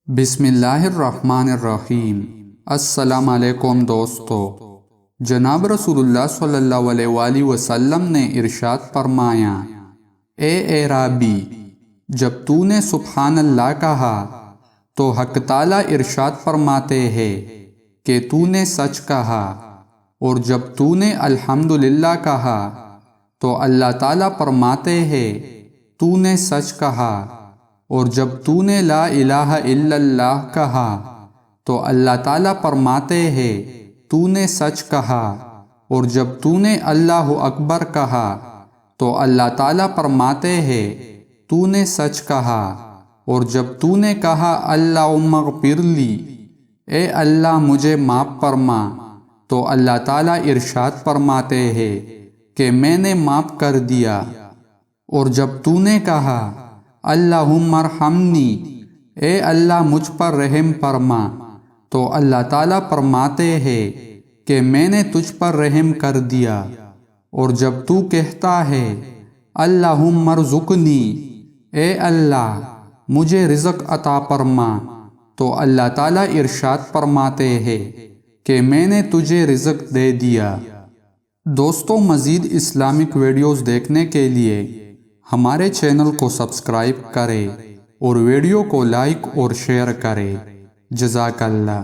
بسم اللہ الرحمن الرحیم۔ السلام علیکم دوستو۔ جناب رسول اللہ صلی اللہ علیہ وآلہ وسلم نے ارشاد فرمایا، اے اعرابی، جب تو نے سبحان اللہ کہا تو حق تعالیٰ ارشاد فرماتے ہیں کہ تو نے سچ کہا، اور جب تو نے الحمدللہ کہا تو اللہ تعالیٰ فرماتے ہیں تو نے سچ کہا، اور جب تو نے لا الہ الا اللہ کہا تو اللہ تعالیٰ فرماتے ہیں تو نے سچ کہا، اور جب تو نے اللہ اکبر کہا تو اللہ تعالیٰ فرماتے ہیں تو نے سچ کہا، اور جب تو نے کہا اللہم اغفر لی، اے اللہ مجھے معاف فرما، تو اللہ تعالیٰ ارشاد فرماتے ہیں کہ میں نے معاف کر دیا، اور جب تو نے کہا اللہم ارحمنی، اے اللہ مجھ پر رحم فرما، تو اللہ تعالیٰ فرماتے ہیں کہ میں نے تجھ پر رحم کر دیا، اور جب تو کہتا ہے اللہم ارزقنی، اے اللہ مجھے رزق عطا فرما، تو اللہ تعالیٰ ارشاد فرماتے ہیں کہ میں نے تجھے رزق دے دیا۔ دوستو، مزید اسلامک ویڈیوز دیکھنے کے لیے ہمارے چینل کو سبسکرائب کریں اور ویڈیو کو لائک اور شیئر کریں۔ جزاک اللہ۔